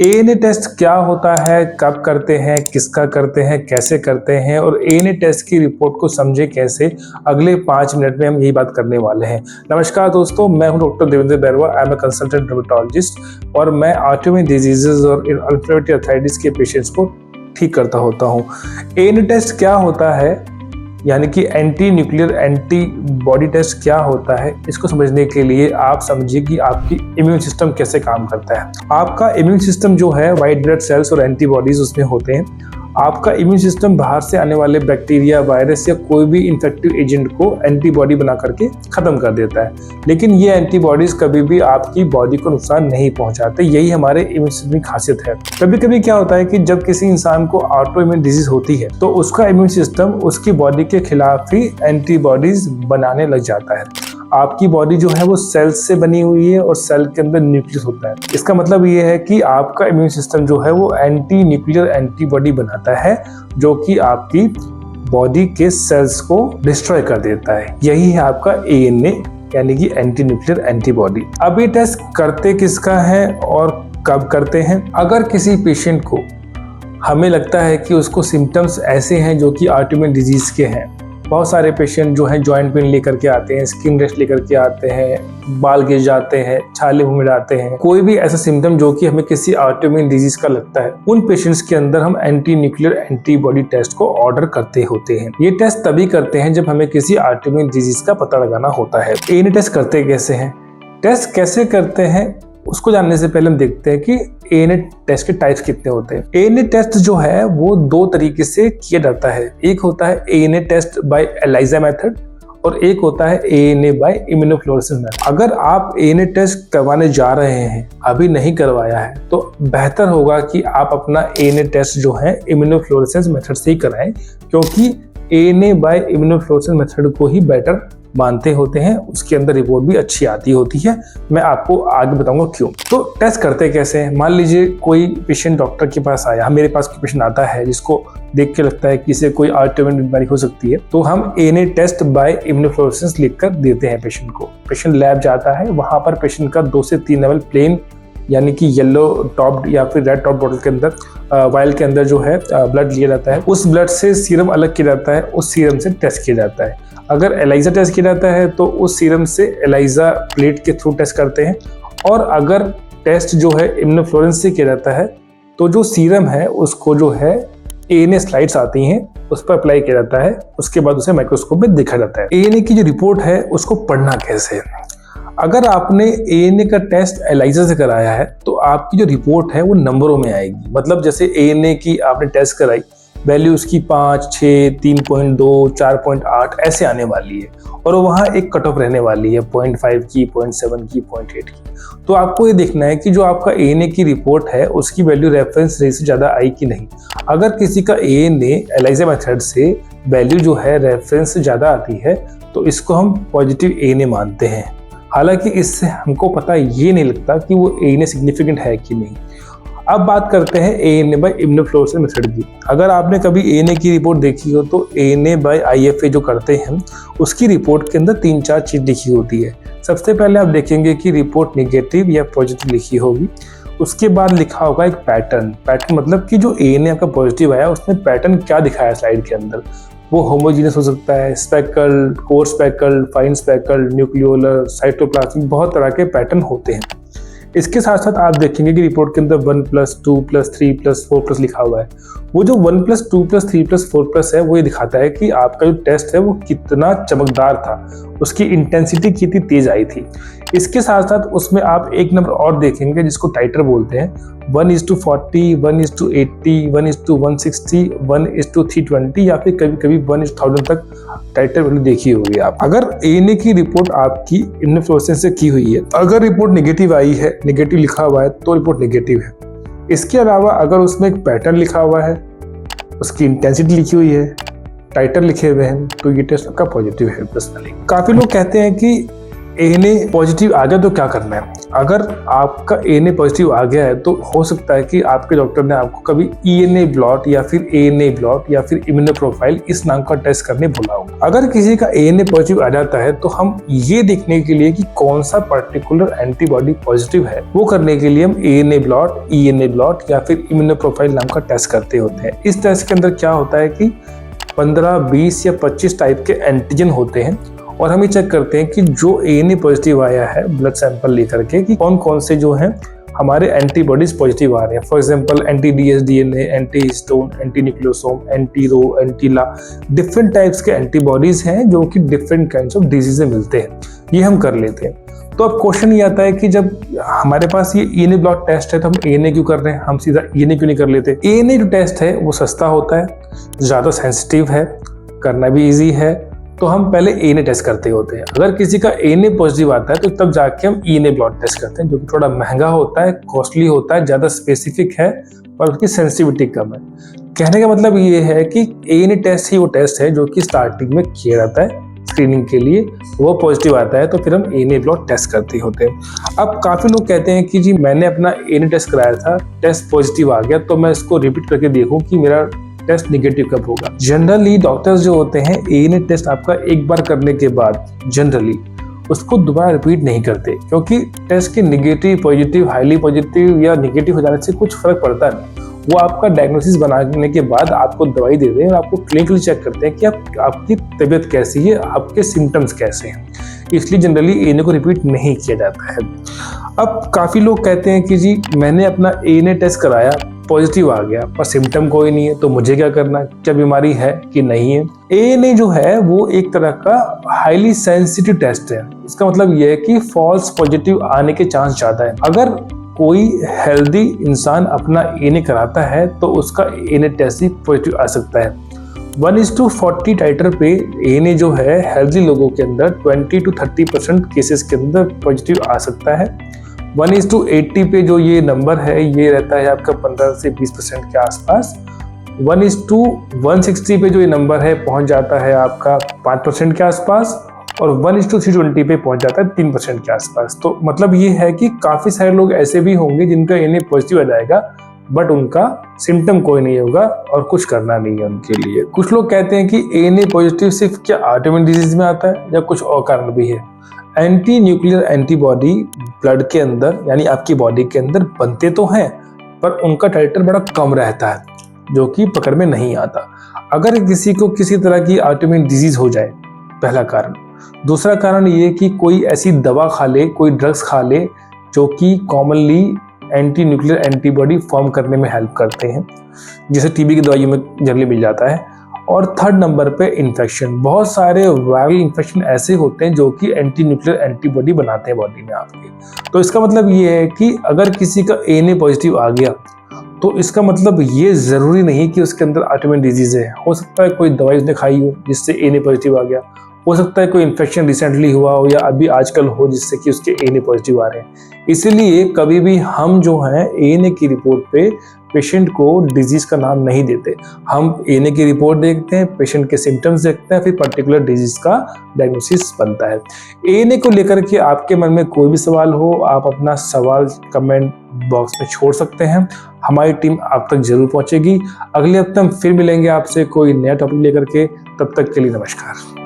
ANA test क्या होता है, कब करते हैं, किसका करते हैं, कैसे करते हैं और एएनए टेस्ट की रिपोर्ट को समझे कैसे, अगले 5 मिनट में हम यही बात करने वाले हैं। नमस्कार दोस्तों, मैं हूं doctor Devendra Bairwa. I am a consultant dermatologist और मैं ऑटोइम्यून डिजीजेज और इन्फ्लेमेटरी आर्थराइटिस के पेशेंट्स को ठीक करता होता हूं। एएनए टेस्ट क्या होता है, यानी कि एंटी न्यूक्लियर एंटीबॉडी टेस्ट क्या होता है, इसको समझने के लिए आप समझिए कि आपकी इम्यून सिस्टम कैसे काम करता है। आपका इम्यून सिस्टम जो है व्हाइट ब्लड सेल्स और एंटीबॉडीज उसमें होते हैं। आपका इम्यून सिस्टम बाहर से आने वाले बैक्टीरिया, वायरस या कोई भी इन्फेक्टिव एजेंट को एंटीबॉडी बना करके खत्म कर देता है, लेकिन ये एंटीबॉडीज कभी भी आपकी बॉडी को नुकसान नहीं पहुंचाते। यही हमारे इम्यून सिस्टम की खासियत है। कभी कभी क्या होता है कि जब किसी इंसान को ऑटो इम्यून डिजीज होती है तो उसका इम्यून सिस्टम उसकी बॉडी के खिलाफ ही एंटीबॉडीज बनाने लग जाता है। आपकी बॉडी जो है वो सेल्स से बनी हुई है और सेल के अंदर न्यूक्लियस होता है। इसका मतलब ये है कि आपका इम्यून सिस्टम जो है वो एंटी न्यूक्लियर एंटीबॉडी बनाता है, जो कि आपकी बॉडी के सेल्स को डिस्ट्रॉय कर देता है। यही है आपका एएनए, यानी कि एंटी न्यूक्लियर एंटीबॉडी। अब ये टेस्ट करते किसका है और कब करते हैं? अगर किसी पेशेंट को हमें लगता है कि उसको सिम्टम्स ऐसे हैं जो कि ऑटोइम्यून डिजीज के हैं। बहुत सारे पेशेंट जो हैं जॉइंट पेन लेकर के आते हैं, स्किन रेस्ट लेकर के आते हैं, बाल गिर जाते हैं, छाले मुंह में आते हैं, कोई भी ऐसा सिम्टम जो कि हमें किसी ऑटोइम्यून डिजीज का लगता है, उन पेशेंट्स के अंदर हम एंटी न्यूक्लियर एंटीबॉडी टेस्ट को ऑर्डर करते होते हैं। ये टेस्ट तभी करते हैं जब हमें किसी ऑटोइम्यून डिजीज का पता लगाना होता है। एएनए टेस्ट करते कैसे हैं? टेस्ट कैसे करते हैं उसको जानने से पहले हम देखते हैं कि एएनए टेस्ट के टाइप्स कितने होते हैं। एएनए टेस्ट जो है वो 2 तरीके से किया जाता है। एक होता है ANA test by ELISA method और एक होता है एएनए बाय इम्यूनोफ्लोरेसेंस मेथड। अगर आप एएनए टेस्ट करवाने जा रहे हैं, अभी नहीं करवाया है, तो बेहतर होगा कि आप अपना एएनए टेस्ट जो है इम्यूनोफ्लोरेसेंस मेथड से ही कराएं, क्योंकि एएनए बाय इम्यूनोफ्लोरेसेंस मेथड को ही बेटर मानते होते हैं। उसके अंदर रिपोर्ट भी अच्छी आती होती है। मैं आपको आगे बताऊंगा क्यों। तो टेस्ट करते कैसे हैं? मान लीजिए कोई पेशेंट डॉक्टर के पास आया, मेरे पास कोई पेशेंट आता है जिसको देख के लगता है कि इसे कोई ऑटोइम्यून बीमारी हो सकती है, तो हम एएनए टेस्ट बाय इम्यूनोफ्लोरेसेंस लिखकर देते हैं पेशेंट को। पेशेंट लैब जाता है, वहां पर पेशेंट का 2 से 3 ml प्लेन, यानी कि येलो टॉप या फिर रेड टॉप बॉटल के अंदर वायल के अंदर जो है ब्लड लिया जाता है। उस ब्लड से सीरम अलग किया जाता है, उस सीरम से टेस्ट किया जाता है। अगर एलाइजा टेस्ट किया जाता है तो उस सीरम से एलाइजा प्लेट के थ्रू टेस्ट करते हैं, और अगर टेस्ट जो है इम्यूनोफ्लोरेसेंस से किया जाता है तो जो सीरम है उसको जो है एएनए स्लाइड्स आती हैं उस पर अप्लाई किया जाता है। उसके बाद उसे माइक्रोस्कोप में देखा जाता है। एएनए की जो रिपोर्ट है उसको पढ़ना कैसे है? अगर आपने एएनए का टेस्ट एलाइजा से कराया है तो आपकी जो रिपोर्ट है वो नंबरों में आएगी। मतलब जैसे एएनए की आपने टेस्ट कराई, वैल्यू उसकी 5, 6, 3.2, 4.8 ऐसे आने वाली है, और वहाँ एक कट ऑफ रहने वाली है 0.5 की, 0.7 की, 0.8 की। तो आपको ये देखना है कि जो आपका एएनए की रिपोर्ट है उसकी वैल्यू रेफरेंस रेट से ज़्यादा आई कि नहीं। अगर किसी का एएनए एलाइजा मेथड से वैल्यू जो है रेफरेंस से ज़्यादा आती है तो इसको हम पॉजिटिव एएनए मानते हैं। हालांकि इससे हमको पता ये नहीं लगता कि वो एएनए सिग्निफिकेंट है कि नहीं। अब बात करते हैं एएनए बाय इम्यूनोफ्लोरेसेंस मेथड की। अगर आपने कभी एएनए की रिपोर्ट देखी हो तो एएनए बाय आईएफए जो करते हैं उसकी रिपोर्ट के अंदर 3-4 चीज लिखी होती है। सबसे पहले आप देखेंगे कि रिपोर्ट नेगेटिव या पॉजिटिव लिखी होगी। उसके बाद लिखा होगा एक पैटर्न मतलब कि जो एएनए आपका पॉजिटिव आया उसमें पैटर्न क्या दिखाया स्लाइड के अंदर। वो होमोजीनियस हो सकता है, speckle, core speckle, fine speckle, nucleolar, cytoplasmic, बहुत तरह के पैटर्न होते हैं। इसके साथ साथ आप देखेंगे कि रिपोर्ट के अंदर 1+2+3+4+ लिखा हुआ है। वो जो 1+2+3+4+ है वो ये दिखाता है कि आपका जो टेस्ट है वो कितना चमकदार था, उसकी इंटेंसिटी कितनी तेज आई थी। इसके साथ साथ उसमें आप एक नंबर और देखेंगे जिसको टाइटर बोलते हैं, 1:40, 1:80, 1:160, 1:320 या फिर कभी कभी 1:1000 तक टाइटर वैल्यू देखी होगी आप। अगर एएनए की रिपोर्ट आपकी इम्यूनोफ्लोरेसेंस से की हुई है, अगर रिपोर्ट नेगेटिव आई है, नेगेटिव लिखा हुआ है तो रिपोर्ट नेगेटिव है। इसके अलावा अगर उसमें एक पैटर्न लिखा हुआ है, उसकी इंटेंसिटी लिखी हुई है, टाइटर लिखे हुए हैं, तो ये टेस्ट आपका पॉजिटिव है। पर्सनली काफ़ी लोग कहते हैं कि ANA पॉजिटिव आ गया तो क्या करना है। अगर आपका ANA पॉजिटिव आ गया है तो हो सकता है कि आपके डॉक्टर ने आपको कभी ENA ब्लॉट या फिर ANA ब्लॉट या फिर इम्यूनोप्रोफाइल इस नाम का टेस्ट करने बोला हो। अगर किसी का ANA पॉजिटिव आ जाता है तो हम ये देखने के लिए कि कौन सा पर्टिकुलर एंटीबॉडी पॉजिटिव है, वो करने के लिए हम ANA ब्लॉट, ENA ब्लॉट या फिर इम्यूनोप्रोफाइल नाम का टेस्ट करते होते हैं। इस टेस्ट के अंदर क्या होता है कि 15, 20 या 25 टाइप के एंटीजन होते हैं और हम ये चेक करते हैं कि जो ANA पॉजिटिव आया है ब्लड सैंपल लेकर के कि कौन कौन से जो हैं हमारे एंटीबॉडीज पॉजिटिव आ रहे हैं। For example anti DS DNA, anti histone, anti nucleosome, anti Ro, anti La, different types के एंटीबॉडीज हैं जो कि डिफरेंट काइंड्स ऑफ डिजीज में मिलते हैं। ये हम कर लेते हैं। तो अब क्वेश्चन ये आता है कि जब हमारे पास ये ENA ब्लॉट टेस्ट है तो हम ANA क्यों कर रहे हैं, हम सीधा ENA क्यों नहीं कर लेते। ANA जो टेस्ट है वो सस्ता होता है, ज़्यादा सेंसिटिव है, करना भी ईजी है, तो हम पहले ANA टेस्ट करते होते हैं। अगर किसी का ANA पॉजिटिव आता है तो तब जाके हम ENA ब्लॉट टेस्ट करते हैं, जो कि थोड़ा महंगा होता है, कॉस्टली होता है, ज़्यादा स्पेसिफिक है और उसकी सेंसिटिविटी कम है। कहने का मतलब ये है कि ANA टेस्ट ही वो टेस्ट है जो कि स्टार्टिंग में किया जाता है स्क्रीनिंग के लिए। वो पॉजिटिव आता है तो फिर हम ANA ब्लॉट टेस्ट करते होते हैं। अब काफ़ी लोग कहते हैं कि जी मैंने अपना ANA टेस्ट कराया था, टेस्ट पॉजिटिव आ गया, तो मैं इसको रिपीट करके देखूं कि मेरा टेस्ट निगेटिव कब होगा। जनरली डॉक्टर्स जो होते हैं ANA टेस्ट आपका एक बार करने के बाद जनरली उसको दोबारा रिपीट नहीं करते, क्योंकि टेस्ट के निगेटिव, पॉजिटिव, हाईली पॉजिटिव या निगेटिव हो जाने से कुछ फर्क पड़ता नहीं। वो आपका डायग्नोसिस बनाने के बाद आपको दवाई दे दें और आपको क्लिनिकली चेक करते हैं कि आपकी तबीयत कैसी है, आपके सिम्टम्स कैसे हैं। इसलिए जनरली ANA को रिपीट नहीं किया जाता है। अब काफ़ी लोग कहते हैं कि जी मैंने अपना ANA टेस्ट कराया, पॉजिटिव आ गया पर सिम्टम कोई नहीं है, तो मुझे क्या करना है, क्या बीमारी है कि नहीं है। ANA जो है वो एक तरह का हाईली सेंसिटिव टेस्ट है। इसका मतलब ये है कि फॉल्स पॉजिटिव आने के चांस ज़्यादा है। अगर कोई हेल्दी इंसान अपना ANA कराता है तो उसका ANA टेस्ट ही पॉजिटिव आ सकता है। 1:40 टाइटर पे ANA जो है हेल्दी लोगों के अंदर 20 to 30% केसेस के अंदर पॉजिटिव आ सकता है। 1:80 पे जो ये नंबर है ये रहता है आपका 15 से 20% के आसपास। 1:160 पे जो ये नंबर है पहुंच जाता है आपका 5% के आसपास, और 1:320 पे पहुंच जाता है 3% के आसपास। तो मतलब ये है कि काफ़ी सारे लोग ऐसे भी होंगे जिनका ANA पॉजिटिव आ जाएगा बट उनका सिम्टम कोई नहीं होगा और कुछ करना नहीं है उनके लिए। कुछ लोग कहते हैं कि ANA पॉजिटिव सिर्फ क्या ऑटोइम्यून डिजीज में आता है या कुछ और कारण भी है। एंटी न्यूक्लियर एंटीबॉडी ब्लड के अंदर यानी आपकी बॉडी के अंदर बनते तो हैं पर उनका टाइटर बड़ा कम रहता है, जो कि पकड़ में नहीं आता। अगर किसी को किसी तरह की ऑटोइम्यून डिजीज हो जाए, पहला कारण। दूसरा कारण ये कि कोई ऐसी दवा खा ले, कोई ड्रग्स खा ले जो कि commonly anti nuclear antibody form करने में हेल्प करते हैं, जिसे TB की दवाइयों में जनरली मिल जाता है। और थर्ड नंबर पे इन्फेक्शन। बहुत सारे वायरल इन्फेक्शन ऐसे होते हैं जो कि एंटी न्यूक्लियर एंटीबॉडी बनाते हैं बॉडी में आपके। तो इसका मतलब ये है कि अगर किसी का ANA पॉजिटिव आ गया तो इसका मतलब ये ज़रूरी नहीं कि उसके अंदर ऑटोइम्यून डिजीज़ है। हो सकता है कोई दवाई उसने खाई हो जिससे ANA पॉजिटिव आ गया, हो सकता है कोई इन्फेक्शन रिसेंटली हुआ हो या अभी आजकल हो जिससे कि उसके ANA पॉजिटिव आ रहे हैं। इसीलिए कभी भी हम जो हैं ANA की रिपोर्ट पे पेशेंट को डिजीज़ का नाम नहीं देते। हम ANA की रिपोर्ट देखते हैं, पेशेंट के सिम्टम्स देखते हैं, फिर पर्टिकुलर डिजीज़ का डायग्नोसिस बनता है। ANA को लेकर के आपके मन में कोई भी सवाल हो, आप अपना सवाल कमेंट बॉक्स में छोड़ सकते हैं। हमारी टीम आप तक जरूर पहुंचेगी। अगले हफ्ते हम फिर मिलेंगे आपसे कोई नया टॉपिक लेकर के। तब तक के लिए नमस्कार।